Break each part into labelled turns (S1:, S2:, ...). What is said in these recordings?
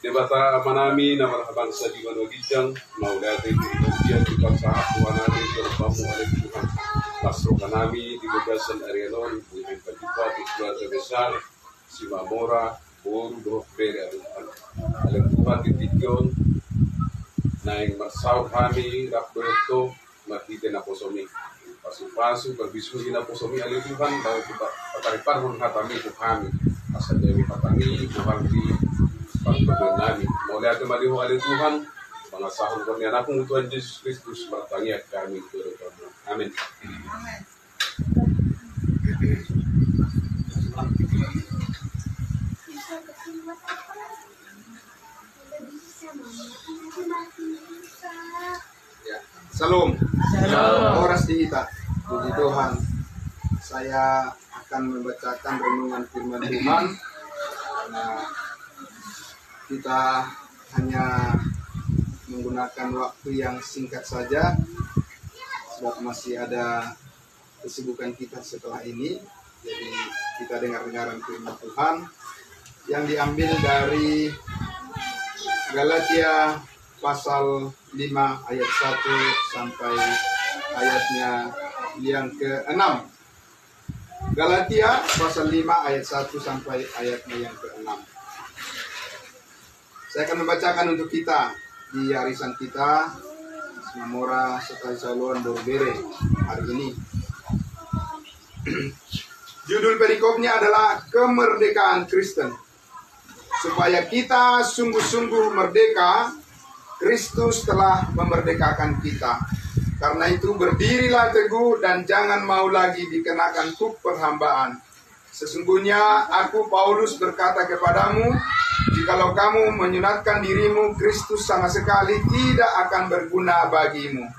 S1: Debata amanami na marhaban sa di manogijang maulati di Indonesia di pasahat wanami berbamu oleh Tuhan pasro kanami di Bagasan Arianon dengan Padipat keluarga besar si Mamora Boru do Pere alam Tuhan di Tikion naing marsau kami Roberto makite na posomi pasu-pasu berbisuri na posomi alam Tuhan bahwa kita pataripan hatami ku kami asal dari patami Tuhan di pagpapalagi. Mula at maliho alin Tuhan, mga sahod kami anak ng Tuhan Jesus Kristus, martangi at kami ito. Amen.
S2: Ya. Salam. Salam. Oras dihita. Puji Tuhan. Saya akan membacakan renungan firman Tuhan. Kita hanya menggunakan waktu yang singkat saja sebab masih ada kesibukan kita setelah ini. Jadi kita dengar-dengaran firman Tuhan yang diambil dari Galatia pasal 5 ayat 1 sampai ayatnya yang ke-6. Galatia pasal 5 ayat 1 sampai ayatnya yang ke-6. Saya akan membacakan untuk kita di arisan kita Mamora Sekali Saluan Borbere hari ini. Judul perikopnya adalah Kemerdekaan Kristen. Supaya kita sungguh-sungguh merdeka, Kristus telah memerdekakan kita. Karena itu berdirilah teguh dan jangan mau lagi dikenakan huk perhambaan. Sesungguhnya aku Paulus berkata kepadamu, jikalau kamu menyunatkan dirimu, Kristus sama sekali tidak akan berguna bagimu.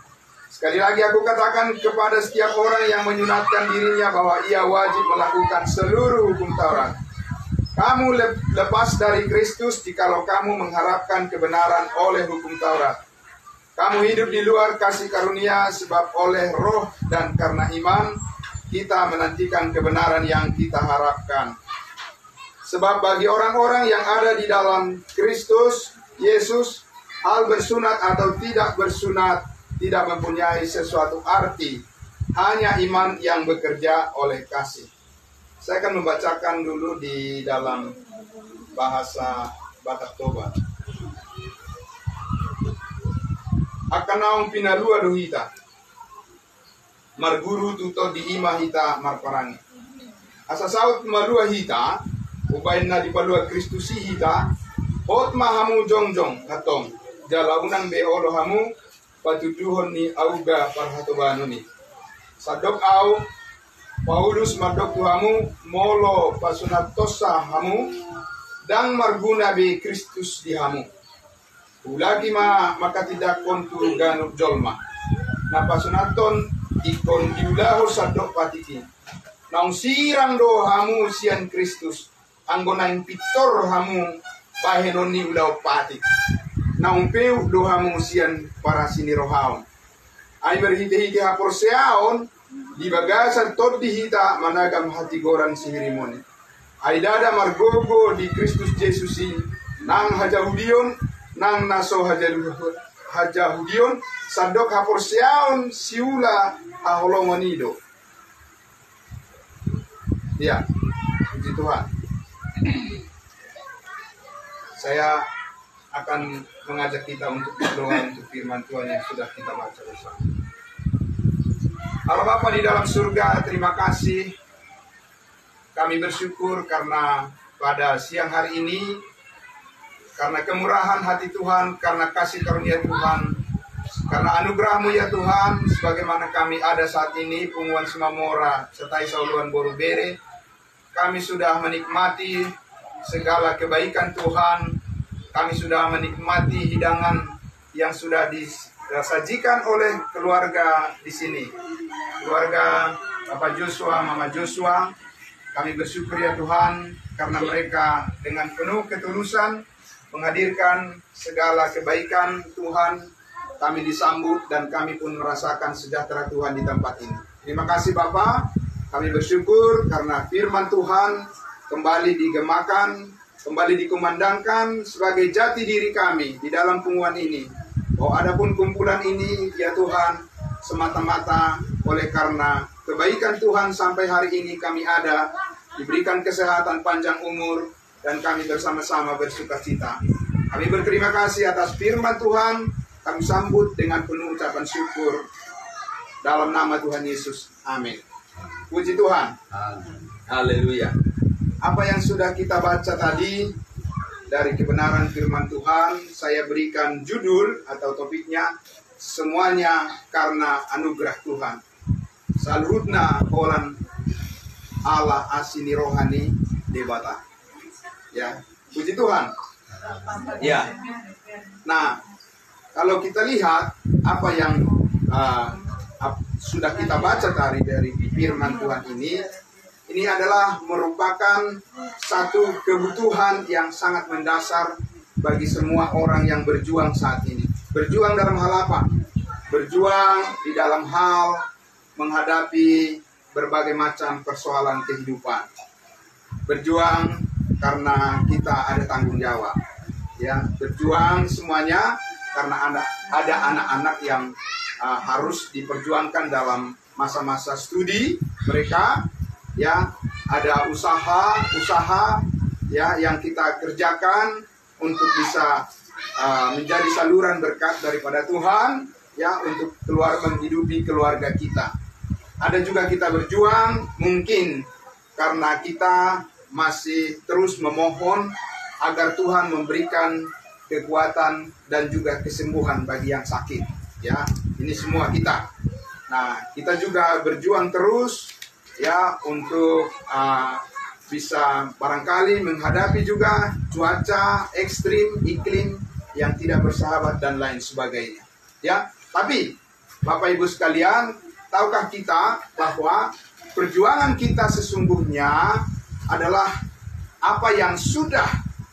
S2: Sekali lagi aku katakan kepada setiap orang yang menyunatkan dirinya bahwa ia wajib melakukan seluruh hukum Taurat. Kamu lepas dari Kristus jikalau kamu mengharapkan kebenaran oleh hukum Taurat. Kamu hidup di luar kasih karunia sebab oleh roh dan karena iman kita menantikan kebenaran yang kita harapkan. Sebab bagi orang-orang yang ada di dalam Kristus Yesus, hal bersunat atau tidak bersunat tidak mempunyai sesuatu arti. Hanya iman yang bekerja oleh kasih. Saya akan membacakan dulu di dalam bahasa Batak Toba. Akanaung pinalua duhita. Marguru tuto di ima hita marparangi. Asa saut malua hita, ubain na di palua Kristusi hita, hot mahamu jongjong katong, jalaunang beolo hamu, patuduhon ni auga parhatobano ni. Sadok au, Paulus madok tuhamu, molo pasunatosa hamu, dang marguna be Kristus di hamu. Ulagi makatidak kontu ganuk jolma. Napasunaton ikon diulahu sadok patiki. Naung sirang do hamu sian Kristus. Anggonain pitor hamu pahenon ni ulau patik. Naung peu do hamu sian para sini rohaon. Ay berhiti-hiti hapor seaon. Di bagasan tot dihita managam hati goran sihirimoni. Ay dada margogo di Kristus Yesusi. Nang hajahudion. Nang naso hajahudion. Sadok hapor seaon siula aholongonido. Ya, puji Tuhan. saya akan mengajak kita untuk berdoa untuk firman Tuhan yang sudah kita baca bersama. Allah Bapa di dalam surga, terima kasih. Kami bersyukur karena pada siang hari ini, karena kemurahan hati Tuhan, karena kasih karunia Tuhan, karena anugerah-Mu ya Tuhan, sebagaimana kami ada saat ini, Punguan Simamora, sertai Sauluan Borubere, kami sudah menikmati segala kebaikan Tuhan, kami sudah menikmati hidangan yang sudah disajikan oleh keluarga di sini. Keluarga Bapak Joshua, Mama Joshua, kami bersyukur ya Tuhan, karena mereka dengan penuh ketulusan menghadirkan segala kebaikan Tuhan, kami disambut dan kami pun merasakan sejahtera Tuhan di tempat ini. Terima kasih Bapak, kami bersyukur karena firman Tuhan kembali digemakan, kembali dikumandangkan sebagai jati diri kami di dalam pengumuman ini. Bahwa adapun kumpulan ini ya Tuhan, semata-mata oleh karena kebaikan Tuhan sampai hari ini kami ada, diberikan kesehatan panjang umur, dan kami bersama-sama bersuka cita. Kami berterima kasih atas firman Tuhan, kami sambut dengan penuh ucapan syukur. Dalam nama Tuhan Yesus, amin. Puji Tuhan. Haleluya. Apa yang sudah kita baca tadi dari kebenaran firman Tuhan, saya berikan judul atau topiknya, semuanya karena anugerah Tuhan. Salurutna polan Allah asini rohani debata. Ya, puji Tuhan. Ya. Nah, kalau kita lihat apa yang sudah kita baca dari firman Tuhan ini adalah merupakan satu kebutuhan yang sangat mendasar bagi semua orang yang berjuang saat ini. Berjuang dalam hal apa? Berjuang di dalam hal menghadapi berbagai macam persoalan kehidupan. Berjuang karena kita ada tanggung jawab. Ya, berjuang semuanya karena ada anak-anak yang harus diperjuangkan dalam masa-masa studi mereka. Ya, ada usaha ya yang kita kerjakan untuk bisa menjadi saluran berkat daripada Tuhan ya untuk menghidupi keluarga kita. Ada juga kita berjuang mungkin karena kita masih terus memohon agar Tuhan memberikan kekuatan dan juga kesembuhan bagi yang sakit. Ya, ini semua kita. Nah, kita juga berjuang terus ya untuk bisa barangkali menghadapi juga cuaca ekstrim, iklim yang tidak bersahabat dan lain sebagainya. Ya, tapi Bapak Ibu sekalian, tahukah kita bahwa perjuangan kita sesungguhnya adalah apa yang sudah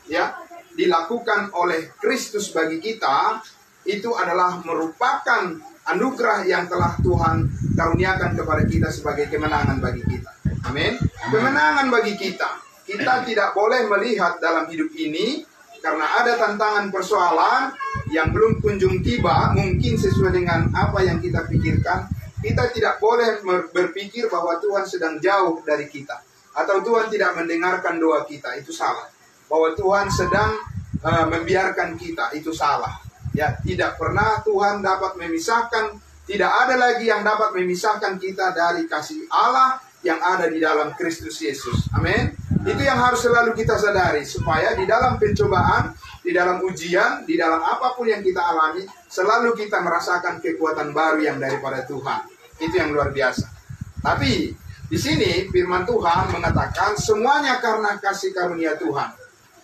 S2: ya dilakukan oleh Kristus bagi kita, itu adalah merupakan anugerah yang telah Tuhan karuniakan kepada kita sebagai kemenangan bagi kita. Amin. Kemenangan bagi kita. Kita tidak boleh melihat dalam hidup ini karena ada tantangan persoalan yang belum kunjung tiba, mungkin sesuai dengan apa yang kita pikirkan. Kita tidak boleh berpikir bahwa Tuhan sedang jauh dari kita atau Tuhan tidak mendengarkan doa kita. Itu salah. Bahwa Tuhan sedang membiarkan kita, itu salah. Ya, tidak pernah Tuhan dapat memisahkan, tidak ada lagi yang dapat memisahkan kita dari kasih Allah yang ada di dalam Kristus Yesus. Amin. Itu yang harus selalu kita sadari, supaya di dalam pencobaan, di dalam ujian, di dalam apapun yang kita alami, selalu kita merasakan kekuatan baru yang daripada Tuhan. Itu yang luar biasa. Tapi di sini firman Tuhan mengatakan semuanya karena kasih karunia Tuhan,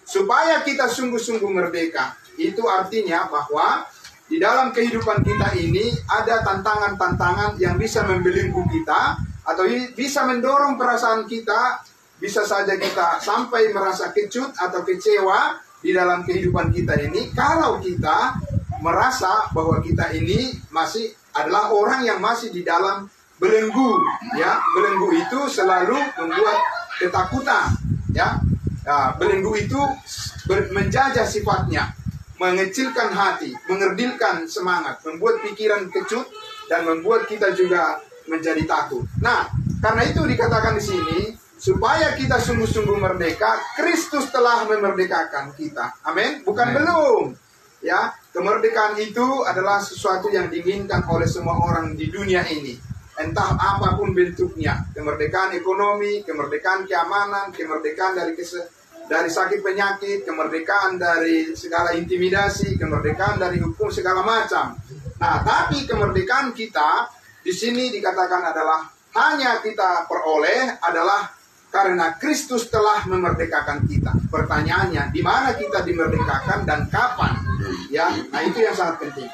S2: supaya kita sungguh-sungguh merdeka. Itu artinya bahwa di dalam kehidupan kita ini ada tantangan-tantangan yang bisa membelenggu kita atau bisa mendorong perasaan kita. Bisa saja kita sampai merasa kecut atau kecewa di dalam kehidupan kita ini kalau kita merasa bahwa kita ini masih adalah orang yang masih di dalam belenggu. Ya, belenggu itu selalu membuat ketakutan. Ya, belenggu itu menjajah sifatnya, mengecilkan hati, mengerdilkan semangat, membuat pikiran kecut, dan membuat kita juga menjadi takut. Nah, karena itu dikatakan di sini, supaya kita sungguh-sungguh merdeka, Kristus telah memerdekakan kita. Amin. Bukan belum. Ya, kemerdekaan itu adalah sesuatu yang diinginkan oleh semua orang di dunia ini. Entah apapun bentuknya, kemerdekaan ekonomi, kemerdekaan keamanan, kemerdekaan dari sakit penyakit, kemerdekaan dari segala intimidasi, kemerdekaan dari hukum segala macam. Nah, tapi kemerdekaan kita di sini dikatakan adalah hanya kita peroleh adalah karena Kristus telah memerdekakan kita. Pertanyaannya, di mana kita dimerdekakan dan kapan? Ya, nah itu yang sangat penting.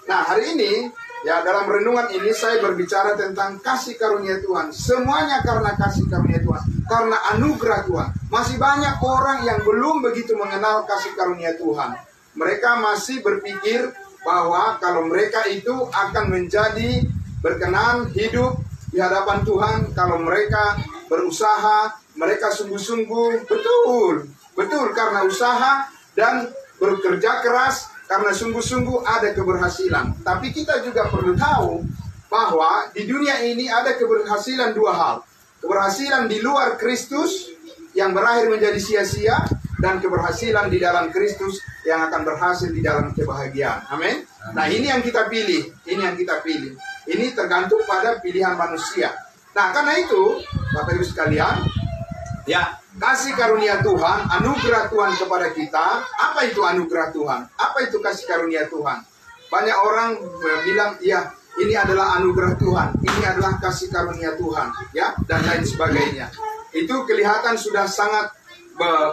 S2: Nah, hari ini ya, dalam renungan ini saya berbicara tentang kasih karunia Tuhan. Semuanya karena kasih karunia Tuhan, karena anugerah Tuhan. Masih banyak orang yang belum begitu mengenal kasih karunia Tuhan. Mereka masih berpikir bahwa kalau mereka itu akan menjadi berkenan hidup di hadapan Tuhan kalau mereka berusaha, mereka sungguh-sungguh, betul karena usaha dan bekerja keras, karena sungguh-sungguh ada keberhasilan. Tapi kita juga perlu tahu bahwa di dunia ini ada keberhasilan dua hal. Keberhasilan di luar Kristus yang berakhir menjadi sia-sia, dan keberhasilan di dalam Kristus yang akan berhasil di dalam kebahagiaan. Amin. Nah, ini yang kita pilih. Ini tergantung pada pilihan manusia. Nah, karena itu, Bapak Ibu sekalian, ya, kasih karunia Tuhan, anugerah Tuhan kepada kita. Apa itu anugerah Tuhan? Apa itu kasih karunia Tuhan? Banyak orang bilang, ya, ini adalah anugerah Tuhan, ini adalah kasih karunia Tuhan, ya, dan lain sebagainya. Itu kelihatan sudah sangat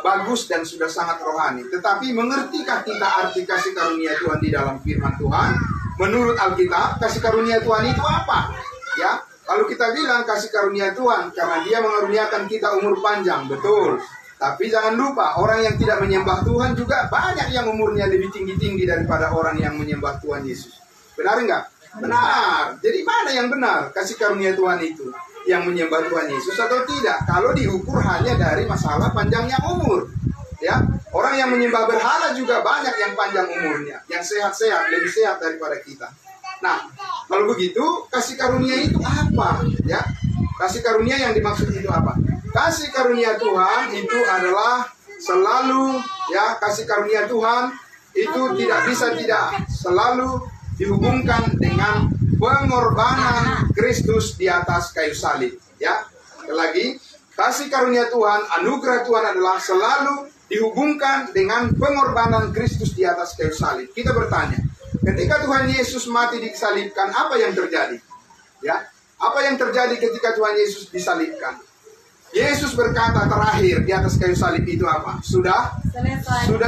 S2: bagus dan sudah sangat rohani. Tetapi mengertikah kita arti kasih karunia Tuhan di dalam firman Tuhan? Menurut Alkitab, kasih karunia Tuhan itu apa? Ya, kalau kita bilang kasih karunia Tuhan karena Dia mengaruniakan kita umur panjang, betul. Tapi jangan lupa, orang yang tidak menyembah Tuhan juga banyak yang umurnya lebih tinggi-tinggi daripada orang yang menyembah Tuhan Yesus. Benar enggak? Benar. Jadi mana yang benar? Kasih karunia Tuhan itu yang menyembah Tuhan Yesus atau tidak? Kalau diukur hanya dari masalah panjangnya umur, ya, orang yang menyembah berhala juga banyak yang panjang umurnya, yang sehat-sehat, lebih sehat daripada kita. Nah, kalau begitu kasih karunia itu apa? Ya, kasih karunia yang dimaksud itu apa? Kasih karunia Tuhan itu adalah selalu, ya, kasih karunia Tuhan itu tidak bisa tidak selalu dihubungkan dengan pengorbanan Kristus di atas kayu salib. Ya, sekali lagi, kasih karunia Tuhan, anugerah Tuhan adalah selalu dihubungkan dengan pengorbanan Kristus di atas kayu salib. Kita bertanya, ketika Tuhan Yesus mati disalibkan, apa yang terjadi? Ya, apa yang terjadi ketika Tuhan Yesus disalibkan? Yesus berkata terakhir di atas kayu salib itu apa? Sudah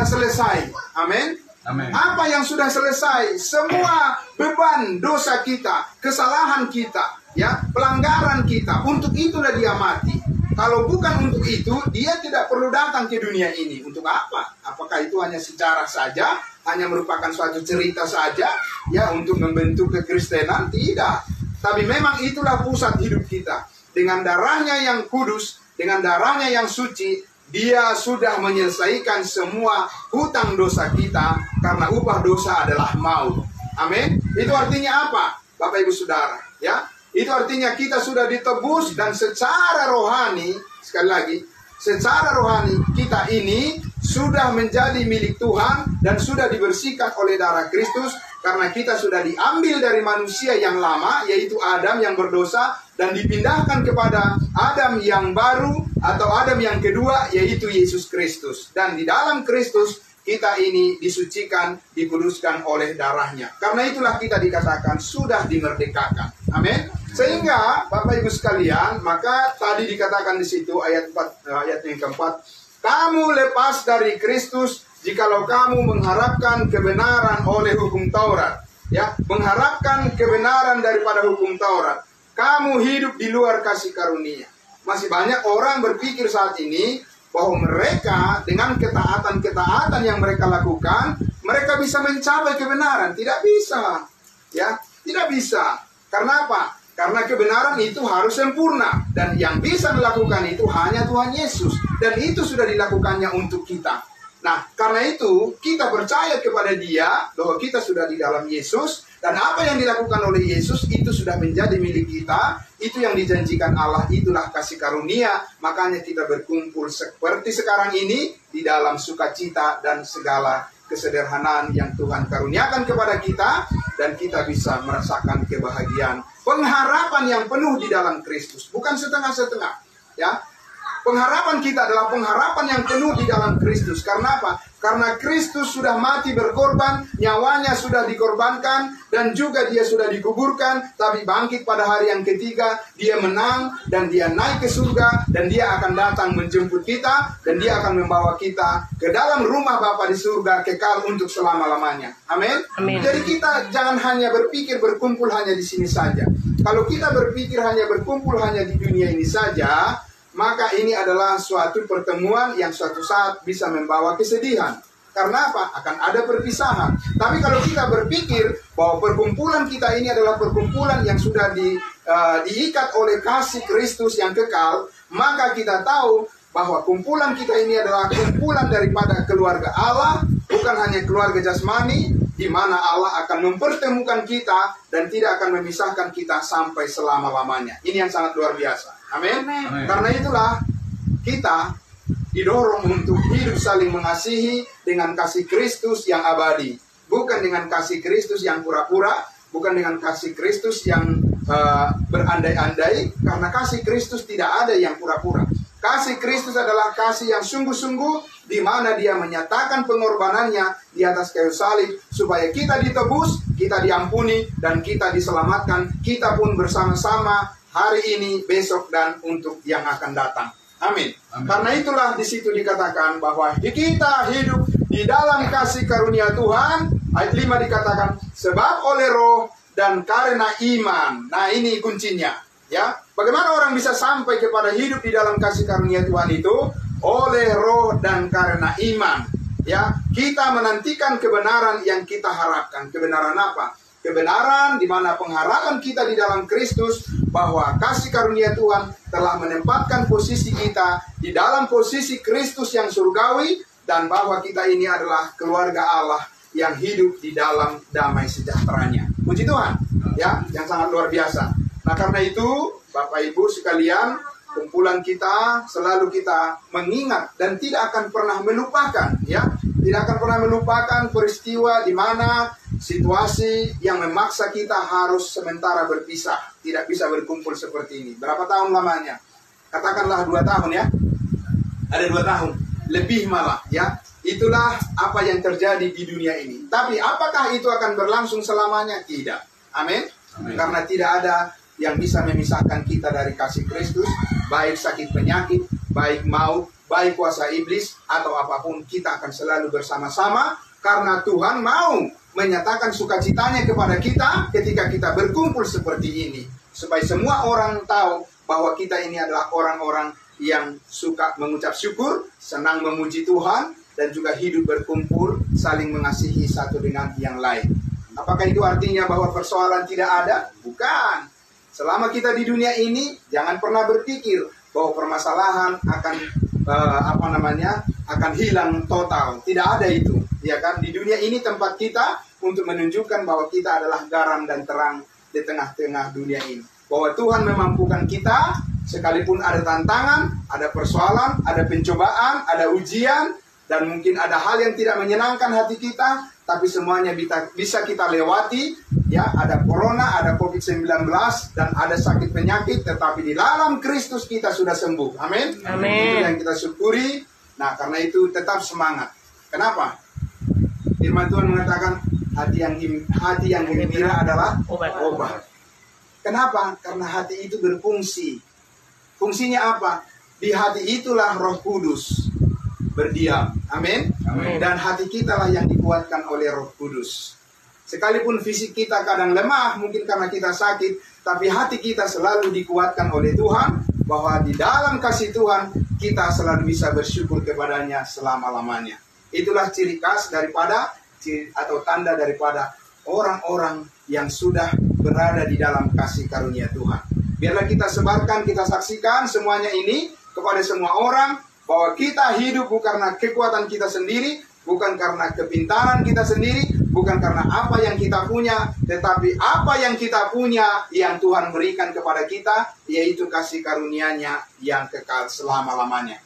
S2: selesai. Amin.
S3: Amin.
S2: Apa yang sudah selesai? Semua beban dosa kita, kesalahan kita, ya, pelanggaran kita. Untuk itulah Dia mati. Kalau bukan untuk itu, Dia tidak perlu datang ke dunia ini. Untuk apa? Apakah itu hanya sejarah saja? Hanya merupakan suatu cerita saja? Ya, untuk membentuk kekristenan? Tidak. Tapi memang itulah pusat hidup kita. Dengan darahnya yang kudus, dengan darahnya yang suci, Dia sudah menyelesaikan semua hutang dosa kita, karena upah dosa adalah maut. Amin. Itu artinya apa, Bapak Ibu Saudara? Ya, itu artinya kita sudah ditebus, dan secara rohani, sekali lagi, secara rohani kita ini sudah menjadi milik Tuhan dan sudah dibersihkan oleh darah Kristus, karena kita sudah diambil dari manusia yang lama, yaitu Adam yang berdosa, dan dipindahkan kepada Adam yang baru atau Adam yang kedua, yaitu Yesus Kristus. Dan di dalam Kristus kita ini disucikan, dikuduskan oleh darahnya. Karena itulah kita dikatakan sudah dimerdekakan. Amin. Sehingga Bapak Ibu sekalian, maka tadi dikatakan di situ ayat yang keempat, kamu lepas dari Kristus jikalau kamu mengharapkan kebenaran oleh hukum Taurat. Ya, mengharapkan kebenaran daripada hukum Taurat. Kamu hidup di luar kasih karunia. Masih banyak orang berpikir saat ini bahwa mereka dengan ketaatan-ketaatan yang mereka lakukan, mereka bisa mencapai kebenaran. Tidak bisa. Ya, tidak bisa. Karena apa? Karena kebenaran itu harus sempurna. Dan yang bisa melakukan itu hanya Tuhan Yesus. Dan itu sudah dilakukannya untuk kita. Nah, karena itu kita percaya kepada Dia bahwa kita sudah di dalam Yesus, dan apa yang dilakukan oleh Yesus itu sudah menjadi milik kita. Itu yang dijanjikan Allah, itulah kasih karunia. Makanya kita berkumpul seperti sekarang ini di dalam sukacita dan segala kesederhanaan yang Tuhan karuniakan kepada kita, dan kita bisa merasakan kebahagiaan, pengharapan yang penuh di dalam Kristus, bukan setengah-setengah, ya. Pengharapan kita adalah pengharapan yang penuh di dalam Kristus. Karena apa? Karena Kristus sudah mati berkorban, nyawanya sudah dikorbankan, dan juga Dia sudah dikuburkan, tapi bangkit pada hari yang ketiga. Dia menang, dan Dia naik ke surga, dan Dia akan datang menjemput kita, dan Dia akan membawa kita ke dalam rumah Bapa di surga kekal untuk selama-lamanya. Amin. Jadi kita jangan hanya berpikir berkumpul hanya di sini saja. Kalau kita berpikir hanya berkumpul hanya di dunia ini saja, maka ini adalah suatu pertemuan yang suatu saat bisa membawa kesedihan. Karena apa? Akan ada perpisahan. Tapi kalau kita berpikir bahwa perkumpulan kita ini adalah perkumpulan yang sudah diikat oleh kasih Kristus yang kekal, maka kita tahu bahwa kumpulan kita ini adalah kumpulan daripada keluarga Allah, bukan hanya keluarga jasmani, di mana Allah akan mempertemukan kita dan tidak akan memisahkan kita sampai selama-lamanya. Ini yang sangat luar biasa. Amin. Karena itulah kita didorong untuk hidup saling mengasihi dengan kasih Kristus yang abadi, bukan dengan kasih Kristus yang pura-pura, bukan dengan kasih Kristus yang berandai-andai, karena kasih Kristus tidak ada yang pura-pura. Kasih Kristus adalah kasih yang sungguh-sungguh, di mana Dia menyatakan pengorbanannya di atas kayu salib supaya kita ditebus, kita diampuni, dan kita diselamatkan. Kita pun bersama-sama hari ini, besok, dan untuk yang akan datang. Amin. Karena itulah di situ dikatakan bahwa kita hidup di dalam kasih karunia Tuhan. Ayat 5 dikatakan, sebab oleh roh dan karena iman. Nah, ini kuncinya, ya. Bagaimana orang bisa sampai kepada hidup di dalam kasih karunia Tuhan itu? Oleh roh dan karena iman, ya. Kita menantikan kebenaran yang kita harapkan. Kebenaran apa? Kebenaran di mana pengharapan kita di dalam Kristus, bahwa kasih karunia Tuhan telah menempatkan posisi kita di dalam posisi Kristus yang surgawi, dan bahwa kita ini adalah keluarga Allah yang hidup di dalam damai sejahteranya. Puji Tuhan, ya, yang sangat luar biasa. Nah, karena itu Bapak Ibu sekalian, kumpulan kita selalu kita mengingat dan tidak akan pernah melupakan, ya, tidak akan pernah melupakan peristiwa di mana situasi yang memaksa kita harus sementara berpisah, tidak bisa berkumpul seperti ini. Berapa tahun lamanya? Katakanlah 2 tahun, ya. Ada 2 tahun, lebih malah, ya. Itulah apa yang terjadi di dunia ini. Tapi apakah itu akan berlangsung selamanya? Tidak. Amin. Karena tidak ada yang bisa memisahkan kita dari kasih Kristus, baik sakit penyakit, baik maut, baik kuasa iblis, atau apapun, kita akan selalu bersama-sama, karena Tuhan mau menyatakan sukacitanya kepada kita ketika kita berkumpul seperti ini, supaya semua orang tahu bahwa kita ini adalah orang-orang yang suka mengucap syukur, senang memuji Tuhan, dan juga hidup berkumpul, saling mengasihi satu dengan yang lain. Apakah itu artinya bahwa persoalan tidak ada? Bukan. Selama kita di dunia ini, jangan pernah berpikir bahwa permasalahan akan akan hilang total. Tidak ada itu, ya kan? Di dunia ini tempat kita untuk menunjukkan bahwa kita adalah garam dan terang di tengah-tengah dunia ini. Bahwa Tuhan memampukan kita, sekalipun ada tantangan, ada persoalan, ada pencobaan, ada ujian, dan mungkin ada hal yang tidak menyenangkan hati kita, tapi semuanya bisa kita lewati. Ya, ada corona, ada COVID-19, dan ada sakit penyakit, tetapi di dalam Kristus kita sudah sembuh. Amin.
S3: Amin.
S2: Itu yang kita syukuri. Nah, karena itu tetap semangat. Kenapa? Firman Tuhan mengatakan hati yang gembira adalah obat. Kenapa? Karena hati itu berfungsi. Fungsinya apa? Di hati itulah Roh Kudus berdiam. Amin. Dan hati kita lah yang dikuatkan oleh Roh Kudus. Sekalipun fisik kita kadang lemah, mungkin karena kita sakit, tapi hati kita selalu dikuatkan oleh Tuhan, bahwa di dalam kasih Tuhan kita selalu bisa bersyukur kepadanya selama-lamanya. Itulah ciri khas daripada atau tanda daripada orang-orang yang sudah berada di dalam kasih karunia Tuhan. Biarlah kita sebarkan, kita saksikan semuanya ini kepada semua orang, bahwa kita hidup bukan karena kekuatan kita sendiri, bukan karena kepintaran kita sendiri, bukan karena apa yang kita punya, tetapi apa yang kita punya yang Tuhan berikan kepada kita, yaitu kasih karunia-Nya yang kekal selama-lamanya.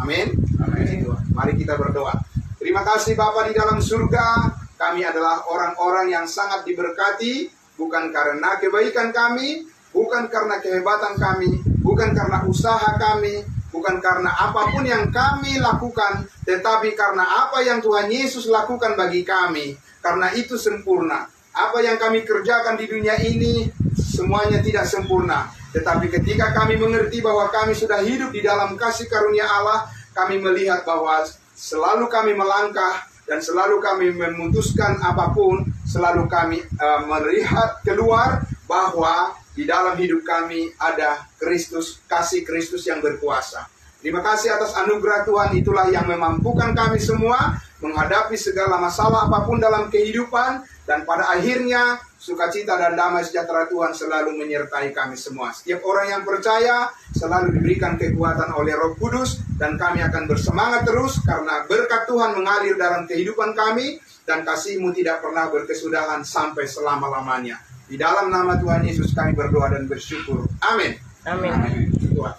S2: Amin. Amin. Mari kita berdoa. Terima kasih Bapa di dalam surga. Kami adalah orang-orang yang sangat diberkati, bukan karena kebaikan kami, bukan karena kehebatan kami, bukan karena usaha kami, bukan karena apapun yang kami lakukan, tetapi karena apa yang Tuhan Yesus lakukan bagi kami. Karena itu sempurna. Apa yang kami kerjakan di dunia ini semuanya tidak sempurna. Tetapi ketika kami mengerti bahwa kami sudah hidup di dalam kasih karunia Allah, kami melihat bahwa selalu kami melangkah dan selalu kami memutuskan apapun, selalu kami melihat keluar bahwa di dalam hidup kami ada Kristus, kasih Kristus yang berkuasa. Terima kasih atas anugerah Tuhan, itulah yang memampukan kami semua menghadapi segala masalah apapun dalam kehidupan, dan pada akhirnya sukacita dan damai sejahtera Tuhan selalu menyertai kami semua. Setiap orang yang percaya selalu diberikan kekuatan oleh Roh Kudus, dan kami akan bersemangat terus karena berkat Tuhan mengalir dalam kehidupan kami, dan kasih-Mu tidak pernah berkesudahan sampai selama-lamanya. Di dalam nama Tuhan Yesus kami berdoa dan bersyukur. Amin.
S3: Amin.
S2: Amin. Tuhan.